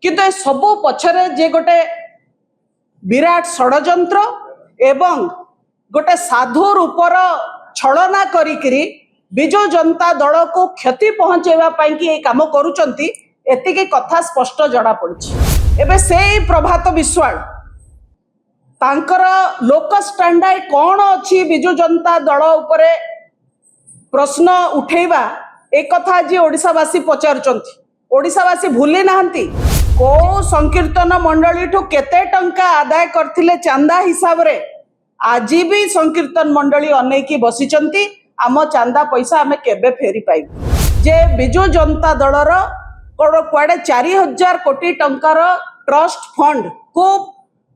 किंतु ए सबु पछरे जे गोटे विराट षडयंत्र एवं गोटे साधु रूपर छलना करिकरी विजु जनता दल को क्षति पहुंचेवा पाई कि काम करूचंती एतिके कथा स्पष्ट जड़ा पड़ी। एबे से प्रभात विश्वाल तांकर लोक स्टैंडर्ड कौन अच्छी विजु जनता दल उपरे प्रश्न उठेबा एक कथा जी ओडिशावासी पचारुचंती। ओडिशावासी भूली नाहंती को संकीर्तन मंडली ठू केते टंका आदाय करथिले चांदा हिसाब रे आज भी संकीर्तन मंडली अनेकी बसिचंती आम चांदा पैसा आमे केबे फेरी पाइबु। जे विजु जनता दलर कुआडे 4000 कोटी टंकार ट्रस्ट फंड को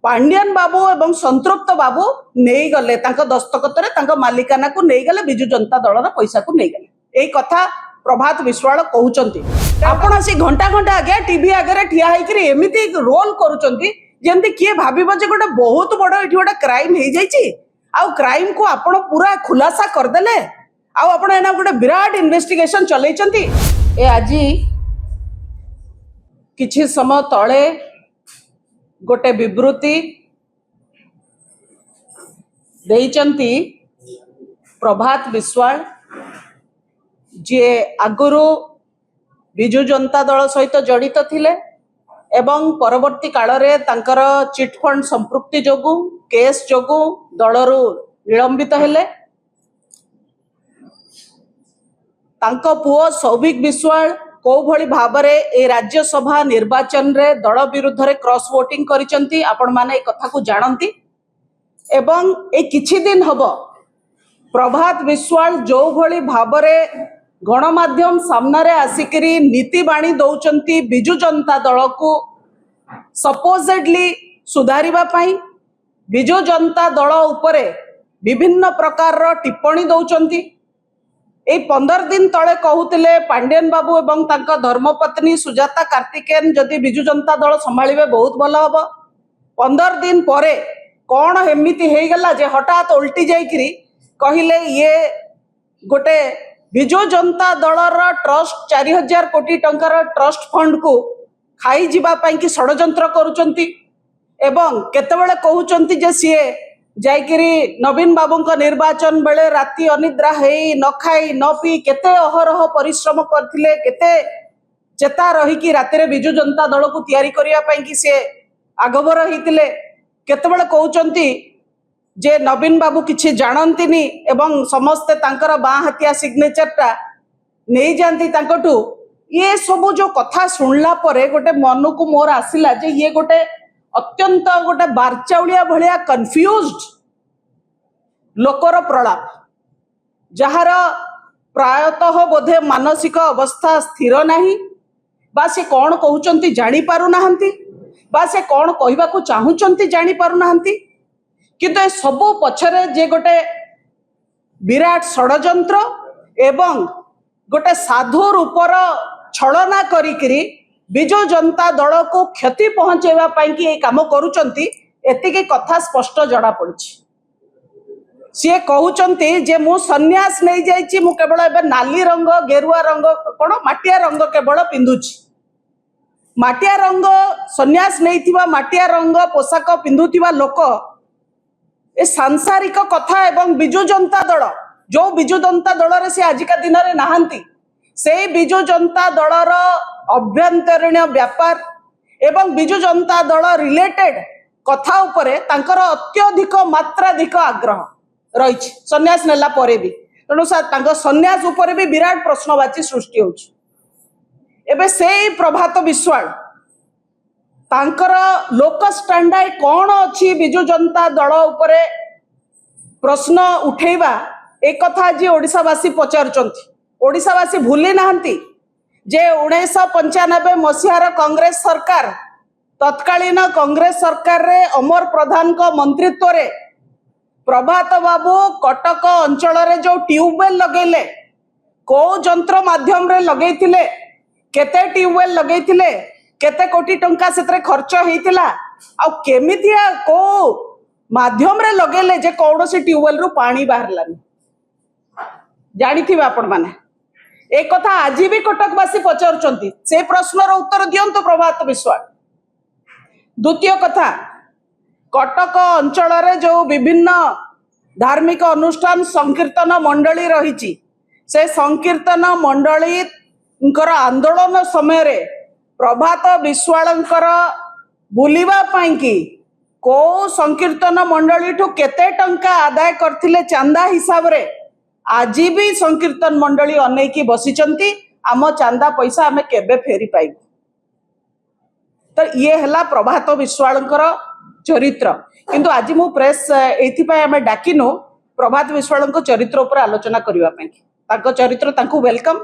पांडियन बाबू एवं संतृप्त बाबू नहीं गले दस्तखत रे मालिकाना को नहीं गले विजु जनता दलर पैसा को नहीं गले। यही कथा प्रभात विश्वाल कहउचंती। आपण से घंटा घंटा आगे टीवी आगे ठिया होइकरी एमिति रोल करूचंती जेंति किए भाबिबो जे गोटे बहुत बड़ एठी गोटे क्राइम हो जाइए आउ क्राइम को आपण पूरा खुलासा करदेले आउ आपण एना गोटे विराट इन्वेस्टिगेशन चलैचंती। ए आजी किछि समय तळे गोटे विवृत्ति देइचंती प्रभात विश्वाल जे आगुरु विजु जनता दल सहित जड़ित थिले एवं परवर्ती काल रे तांकर चिटफंड संपृक्ति जोगु केस जोगु दलरु निलंबित हेले। तांको पुओ सौभिक विश्वाल को भली भाबरे ए राज्यसभा निर्वाचन रे दल विरुद्ध रे क्रॉस वोटिंग करिसंती आपण माने ए कथा को जानंती एवं ए किछि दिन हबो प्रभात विश्वाल जो भली भाबरे गणमाध्यम सामने आसिकरी नीति बाणी दौचंती विजु जनता दल को सपोजेडली सुधारिबा पाई विजु जनता दल उपरे विभिन्न प्रकार रो टिप्पणी दौचंती। ए 15 दिन तले कहूतिले पांडियन बाबू एवं तांका धर्मपत्नी सुजाता कार्तिकेयन जदि विजु जनता दल संभालिबे बहुत भल हबो। 15 दिन परे कौन एमिति हेई गला जे हठात उल्टी जाइकरी कहिले ये गोटे विजु जनता दलर ट्रस्ट 4000 कोटी टंकार ट्रस्ट फंड को खाई जीवा पाई कि षडयंत्र करूचंती एवं केतेबेले कहउचंती जे सीए जाइकरी नवीन बाबू निर्वाचन बेले राति अनिद्रा हेई न खाई न पी केते अहरह परिश्रम करथिले केते चेता रही कि राति रे विजु जनता दल को तैयारी करिया पाई कि से आगभर हेतिले केतेबेले कहउचंती जे नवीन बाबू किछि जानंतिनी एवं समस्ते तांकर बाँ हाथिया सिग्नेचर टा नहीं जानती तांकटू। ये सब जो कथा सुनला परे गोटे मन को मोर आसिला जे ये गोटे अत्यंत गोटे बारचाउलिया भलिया कंफ्यूज्ड लोकर प्रलाप जहार प्रायतः बोधे मानसिक अवस्था स्थिर नहीं बा से कौन कहउचंती जानी पारु नाहंती बा से कौन कहबा को चाहुचंती जानी पारु नाहंती किंतु ए सबु पछरे जे गोटे विराट षडयंत्र एवं गोटे साधु रूपर छलना करिकरी विजु जनता दल को क्षति पहुंचेवा पाई कि काम करूचंती एतिके कथा स्पष्ट जड़ा पड़ी। सी कहउचंती जे मु सन्यास नहीं जाइछि मु केवल एबे नाली रंग गेरुआ रंग कोन माटिया रंग केवल पिंधुछि माटिया रंग सन्यास नहीं थिबा माटिया रंग पोशाक पिंधुथिबा लोक ए सांसारिक कथा एवं विजु जनता दल जो विजु जनता दल रे से आजिका दिन रे नाहंती से विजु जनता दलर अभ्यंतरीण व्यापार एवं विजु जनता दल रिलेटेड कथा उपरे तांकर अत्यधिक मात्राधिक आग्रह रही सन्यास नेला परे भी तेणु सन्यास उपरे भी विराट प्रश्नवाची सृष्टि होछि। एबे से प्रभात विश्वाल तांकर लोक स्टैंडर्ड कौन अच्छी विजु जनता दल उपरे प्रश्न उठेबा एक कथा जी ओडिशावासी पचारुचंती। ओडिशावासी भूली नाहंती जे 1995 मसीहार कांग्रेस सरकार तत्कालीन कांग्रेस सरकार रे अमर प्रधान को मंत्रित्व रे प्रभात बाबू कटक अंचल रे जो ट्यूबवेल लगेले को जंत्र माध्यम रे लगेइथिले केते ट्यूबवेल लगेइथिले केते कोटी टंका सेतरे खर्च हेइतिला आ केमितिया को माध्यम रे लगेले जे कौनसी ट्यूबवेल रु पानी बाहरलानी जानिथिबे आपण माने एक कथा आज भी कटकवासी पचारुचंती से प्रश्नर उत्तर दियंतु प्रभात विश्वाल। द्वितीय कथा कटक अंचल जो विभिन्न धार्मिक अनुष्ठान संकीर्तन मंडली रही से संकीर्तन मंडली आंदोलन समय रे प्रभात विश्वालंकर बुलिबा पाई कि को संकीर्तन मंडली ठू केते टंका आदाय करथिले चांदा हिसाब रे आज भी संकीर्तन मंडली अनेकी बसिचंती आम चांदा पैसा आमे केबे फेरी पाइबु। तो ये हला प्रभात विश्वालंकर चरित्र किंतु आज मु प्रेस एथिपाई आमे डाकिनु प्रभात विश्वालंकर चरित्र ऊपर आलोचना करिवा पाई ताको चरित्र तांको वेलकम।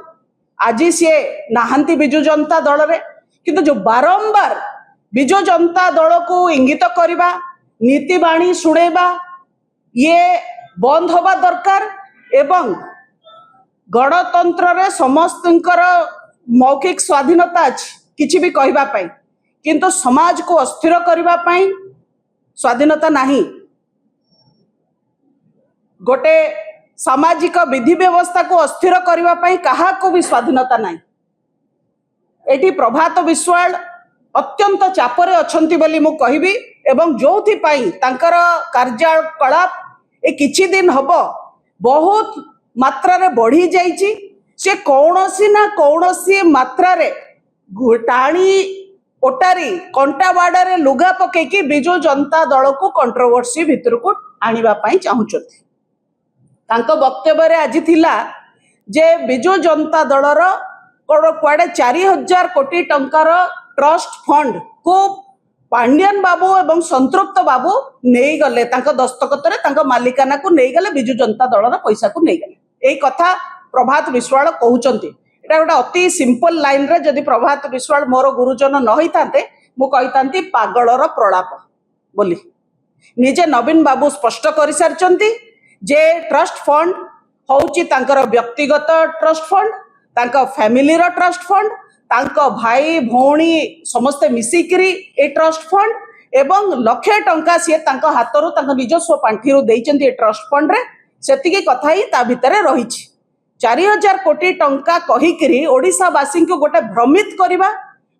आज सी नाहांती बिजु जनता दल रे किंतु जो बारंबार बिजु जनता दल को इंगित करवा नीति बाणी शुणेबा ये बंद होबा दरकार एवं गणतंत्र रे समस्तंकर मौखिक स्वाधीनता अछि किछि भी कहबा पाई किंतु समाज को अस्थिर करबा पाई स्वाधीनता नहीं। गोटे सामाजिक विधि व्यवस्था को अस्थिर करबा पाई कहा को भी स्वाधीनता नहीं। एटी प्रभात विश्वाल अत्यंत चापरे अछंती बोली मु कहबी एवं जोथि पाई तांकर कार्यकलाप ए किछि दिन हबो बहुत मात्रा रे बढ़ी जाइछि। से कौनसी ना कौनसी मात्रा रे टाणी ओटारी कंटा बाड़े लुगा पकईकि बिजु जनता दल को कंट्रोवर्सी भितर को आनिबा पाई चाहुचथि। तांको वक्तव्य रे आज थिला जे बिजु जनता दलर कुआडे 4000 कोटी टंकार ट्रस्ट फंड को पांडियन बाबू एवं संतृप्त बाबू नहीं गले दस्तखत रे मालिकाना को नहीं गले बिजु जनता दलर पैसा को नहीं गले। यही कथा प्रभात विश्वाल कहउचंती। एटा गोटे अति सिंपल लाइन रे जदि प्रभात विश्वाल मोर गुरुजन न होइतांते मु कहितांती पागलर प्रलाप बोली। निजे नवीन बाबू स्पष्ट करि सारचंती जे ट्रस्ट फंड होउची तांकर व्यक्तिगत ट्रस्ट फंड तांका फैमिली रो ट्रस्ट फंड तांका भाई भौणी समस्त मिसिकरी ए ट्रस्ट फंड एवं लक्षे टंका सी तांका हातरू तांका निजस्व पांठीरू देइचंती ए ट्रस्ट फंड रे सेतिकी कथा ही ता भितरे रहिछि। 4000 कोटी टंका कहिकरी ओडिशावासी को गोटे भ्रमित करवा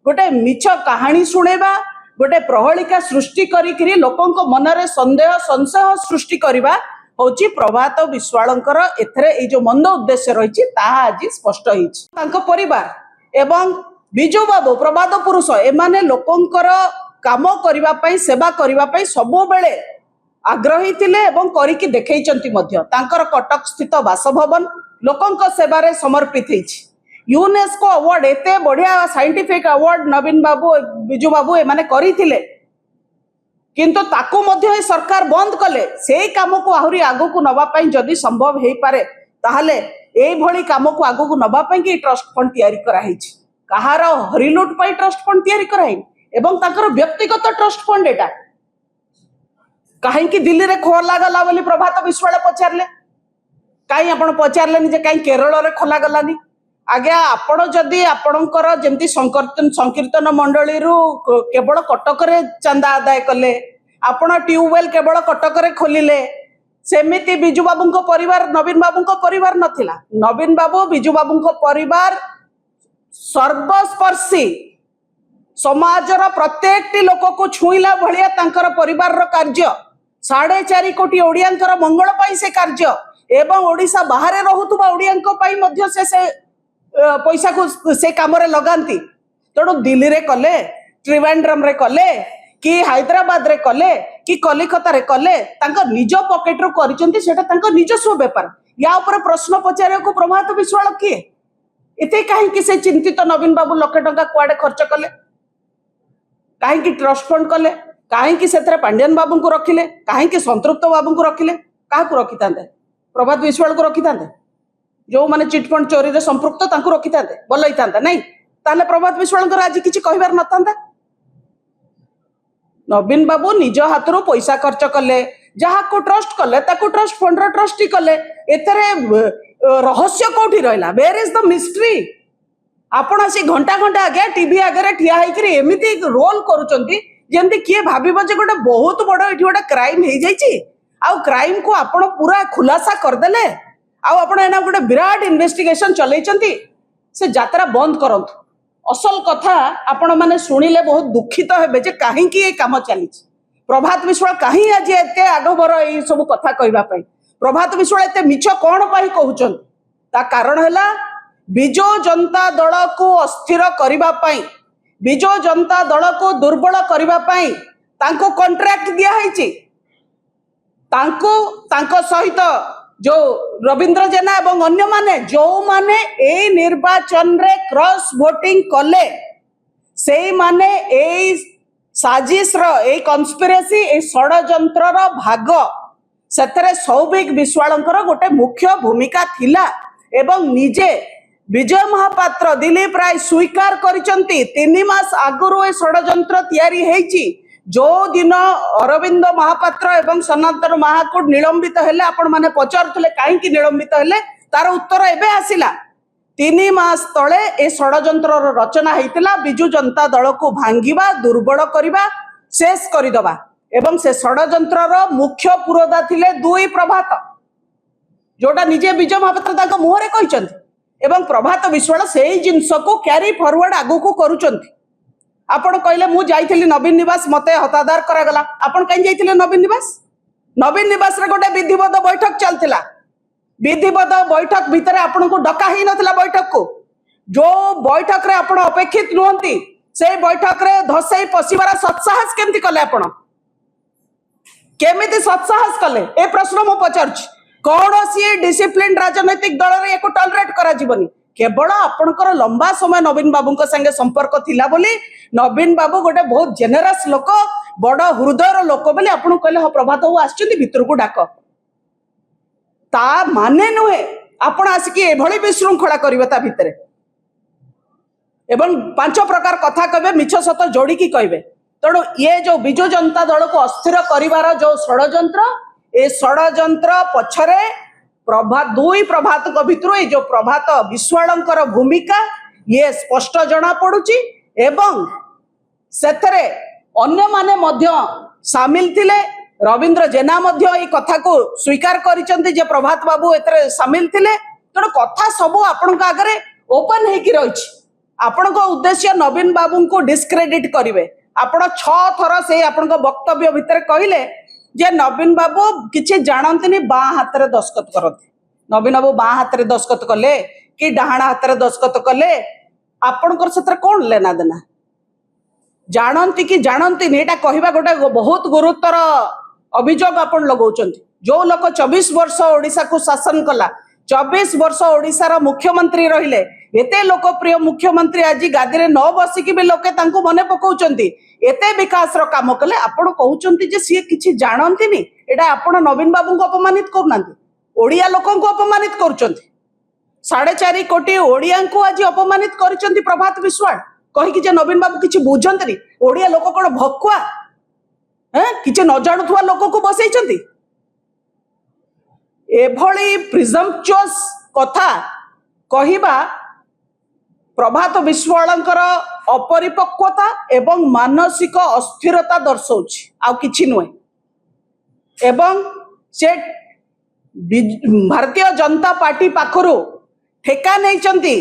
गोटे मिछ कहानी शुणेबा गोटे प्रहलिका सृष्टि करी लोकों मनरे संदेह संशय सृष्टि करवा होची प्रभात विश्वालंकर एथरे ए जो मंद उद्देश्य रही आज स्पष्ट होइछि। परिवार एवं बिजु बाबू प्रभात पुरुष एमाने लोकंकर काम करिबा पई सेवा करिबा पई सबो बेले आग्रही थिले एवं करिकि देखैचंती मध्य तांकर कटक स्थित बासभवन लोकंक सेवारे समर्पित होइछि। यूनेस्को अवार्ड एते बढ़िया साइंटिफिक अवार्ड नवीन बाबू बिजु बाबू एमाने करिथिले किंतु ताकू मध्य सरकार बंद कले। से काम को आहुरी आगो को नबा पई जदि संभव हेई पारे ताहले एई भली काम को आगो को नबा पई कि ट्रस्ट फंड तयारी करा हेछि। कहार हरिलुट पई ट्रस्ट फंड तयारी करा हेइ एवं ताकर व्यक्तिगत ट्रस्ट फंड एटा कहीं कि दिल्ली रे खोला गला बोली प्रभात विश्वाल पचारले कहीं आपण पचारलेनी जे कहीं केरल रे खोला गलानी। आज्ञा आपण जदि आपणकर जेमती संकीर्तन मंडली रु केवल कटक रे चंदा आदाय कले आपण ट्यूबवेल केवल कटक रे खोलिले सेमिति बिजु बाबू को परिवार नवीन बाबू को परिवार नथिला। नवीन बाबू बिजु बाबू को परिवार सर्वस्पर्शी समाजर प्रत्येक लोक को छुईला भलिया तांकर परिवार रो कार्य 4.5 कोटी ओडियांकर मंगल पाई से कार्य एवं ओडिशा बाहर रहुतुबा ओडियांक पाई मध्य से पैसा को से काम रे लगांती। तेणु दिल्ली रे कले त्रिवेंद्रम रे कले कि हैदराबाद रे कले कि कलिकता रे कले तांका निज पॉकेट रो करिसंती सेटा तांका निजस्व व्यापार। या ऊपर प्रश्न पचारे को प्रभात विश्वाल किए एते काहे कि से चिंतित नवीन बाबू लाख टंका कुआडे खर्च कले काहे कि ट्रस्ट फंड कले काहे कि सेतरे पांडियन बाबू को रखिले काहे कि संतृप्त बाबू को रखिले काहा को रखितांते प्रभात विश्वाल को रखितांते जो माने चिटफंड चोरी रे संपृक्त तांको रखितांते भल होइतांता नहीं ताले प्रभात विश्वाल आज किछि कहबार नथांता। नवीन बाबू निज हाथरू पैसा खर्च कले जहाँ को ट्रस्ट कले ताको ट्रस्ट फंड रो ट्रस्टी कले एतरे रहस्य कोठी रहला वेयर इज द मिस्ट्री। आपण आसी घंटा घंटा आगे टीवी आगे ठिया होइकरी एमिति रोल करूचंती जेंति किए भाबिबो जे गोटे बहुत बड़ एठी गोटे क्राइम हे जाईची आ क्राइम को आपण पूरा खुलासा कर देले आ आपण एना गोटे विराट इन्वेस्टिगेशन चलैचंती से यात्रा बंद करंतु असल कथा आपण माने शुणिले बहुत दुखित हेबे जे कहीं ये काम चली। प्रभात विश्वाल कहीं आज एते आगभर ये सब कथा कहबा पई प्रभात विश्वाल एते मिछ कोन पई कहउचन ता कारण हैला बिजु जनता दल को अस्थिर करबा पई बिजु जनता दल को दुर्बल करबा पई तांको कॉन्ट्रैक्ट दिया हैची तांको सहित जो रविंद्र जेना एवं अन्य माने जो माने ए निर्वाचन रे क्रॉस वोटिंग कले से माने ए साजिश रो ए कन्स्पिरेसी ए षडयंत्र रो भाग सेतरे सौभिक विश्वालंकर गोटे मुख्य भूमिका थिला एवं निजे विजय महापात्र दिलीप राय स्वीकार करिसंती 3 मास आगुरु ए षडयंत्र तयारी हेची जो दिन अरविंद महापात्र एवं सनातन महाकूट निलंबित हेले आपण माने पचारुले कहीं निलंबित हेले तार उत्तर एबे आसिला 3 मास तले ए षडयंत्र रचना हेतिला बिजु जनता दल को भांगिबा दुर्बल करिबा शेष करिदबा एवं से षडयंत्र मुख्य पुरोधा थिले दुई प्रभात जोटा निजे विजय महापात्र ताको मुहरे कहिसंती एवं प्रभात विश्वाल सेही जिंस को कैरी फॉरवर्ड आगु को करूचंती। आपण कहले मु जाइथिली नवीन निवास मते हतादार करागला आपण कहीं जाइथिले नवीन निवास रे गोटे विधिवत बैठक चलथिला विधिवत बैठक भितर आपण को डका ही नथिला बैठक को जो बैठक रे आपण अपेक्षित नुहंती से बैठक रे धसई पसिबार सत्साहस केमति कले आपण केमिति सत्साहस कले ए प्रश्न मु पचारछि कौनसी डिसिप्लिन राजनैतिक दल रे एको टॉलरेट करा जीवनी केवल आपणकर लंबा समय नवीन बाबू संगे संपर्क थिला बोली नवीन बाबू गोटे बहुत जेनेरस लोक बड़ हृदय लोक बोली आपन कहले हाँ प्रभात बाबू आछियंती भितर को डाक ता माने नुहे आपण आसिकी एभली विशृंखला करिवे ता भितरे एवं 5 प्रकार कथा कहबे मिछ सत जोड़ी की कहबे तेणु ये जो बिजु जनता दल को अस्थिर करिवार जो षडयंत्र ए षडयंत्र पछरे प्रभात दुई प्रभात को भितर जो प्रभात विश्वालंकर भूमिका ये स्पष्ट जना पड़ुची एवं सेथरे अन्य माने मध्य सामिल थिले रविंद्र जेना मध्य ए कथा को स्वीकार करिसंती जे प्रभात बाबू एतरे सामिल थिले तेणु कथा सब आपण आगे ओपन हेकी रहिछि आपण उद्देश्य नवीन बाबू को डिस्क्रेडिट करिवे आपण 6 थर से आपण वक्तव्य भितर कहले जे नवीन बाबू किछि जानंतनी बाँ हाथ रे दस्खत करते नवीन बाबू बाँ हाथ रे दस्खत कले कि डाहाण हाथ रे दस्खत कले आपणकर सेतर कोन लेना देना जानती कि जानती एटा कहबा गोटे बहुत गुरुतर अभियोग आपण लगाउचंती जो लोक 24 वर्ष ओडिसा को शासन कला 24 वर्ष ओडिसा मुख्यमंत्री रहिले एते लोकप्रिय मुख्यमंत्री आज गादी रे न बसिकी भी लोके तांको मने पकाउचंती एते विकास रो काम कले आपण कहउचंती जे सी किछि जानंतीनी एटा आपण नवीन बाबू को अपमानित करनांती ओडिया लोकन को अपमानित करूचंती 4.5 कोटी ओडिया को आज अपमानित करिसंती प्रभात विश्वाल कहि कि जे नवीन बाबू किछि बुझंतनी ओडिया लोक कोन भकुआ किछि न जानुथुवा लोक को बसैचंती एभली प्रिजम्पचुअस कथा कहिबा प्रभात विश्वालंकर अपरिपक्वता एवं मानसिक अस्थिरता दर्शाउछि आउ किछि नुहे एवं से भारतीय जनता पार्टी पाखरु ठेका नैचंती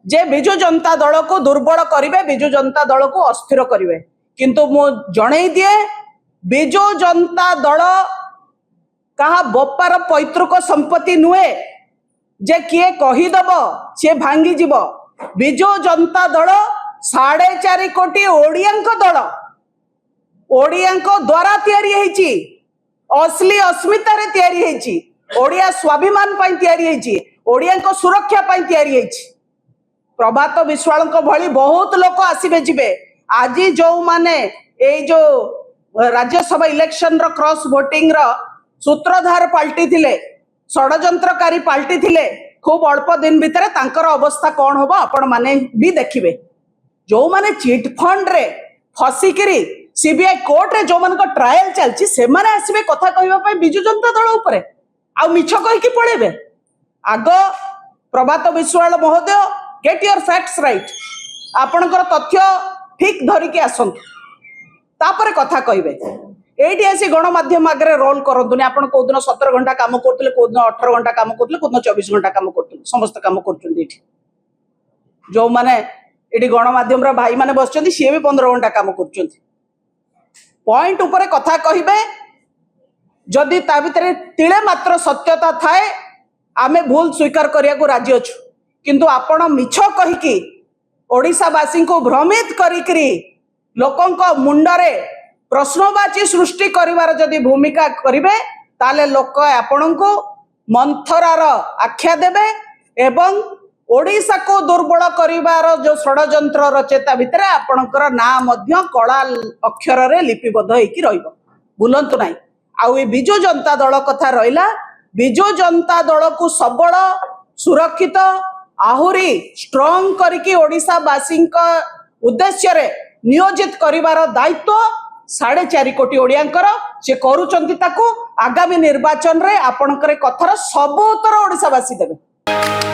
जे बिजु जनता दल को दुर्बल करिवे बिजु जनता दल को अस्थिर करिवे किंतु मु जणै दिए बिजु जनता दल कहा बप्पार पैतृक संपत्ति नुहे जे किए कहीदब सी भांगी जीव बिजु जनता दल 4.5 कोटी ओडियांक दल ओडियांक द्वारा तैयारी हेची असली अस्मिता रे तैयारी हेची ओडिया स्वाभिमान पई तैयारी हेची ओडियांक सुरक्षा पई तैयारी हेची प्रभात विश्वालंक भली बहुत लोक आसीबे जिबे आज जो माने ए जो राज्यसभा इलेक्शन रो क्रॉस वोटिंग रो सूत्रधार पाल्टी थिले षडयंत्रकारी पाल्टी थिले खूब अल्प दिन भितर तांकर अवस्था कौन होबो आपण माने भी देखिबे जो माने चिट फंड रे फसिकिरी सीबीआई कोर्ट रे जो मान को ट्रायल चलची से माने आसीबे कथा कहबा पई बिजु जनता दल ऊपर आ मिछ कहि कि पळेबे आगो प्रभात विश्वाल महोदय गेट योर फैक्ट्स राइट आपणकर तथ्य ठीक धरिकी आसंतु तापर कथा कहबे एटी आसी गणमाध्यम आगे रोल करतुनि आपण कोदिन 17 घंटा काम करतले कोदिन 18 घंटा काम करतले कोदिन 24 घंटा काम करतले समस्त काम करचुंदी एठी जो माने एटी गणमाध्यम भाई माने बसचंती सी भी 15 घंटा काम करचंती पॉइंट ऊपर कथा कहिबे जदि ता भितर तिले मात्र सत्यता थाए आमे भूल स्वीकार करिया को राजी अछु किंतु आपण मिछ कहिकी ओडिशावासी को भ्रमित करिकरी लोकंक मुंडरे प्रश्नवाची सृष्टि करिवार जदि भूमिका करिवे ताले लोक आपणको मंथरार आख्या देबे एवं ओडिशा को दुर्बल करिवार जो षडयंत्र रचेता भितर आपणकर ना मध्य कला अक्षर रे लिपिबद्ध होइकी रहइबो भूलंतु नाही आउ ए बिजु जनता दल कथा रहिला बिजु जनता दल को सबल सुरक्षित आहुरी स्ट्रॉंग करके ओडिशावासी उद्देश्य रे नियोजित करिवार दायित्व 4.5 कोटी ओडियांकर से करूचंती ताकू आगामी निर्वाचन रे आपणकर कथार सब उत्तर ओडिशावासी देबे।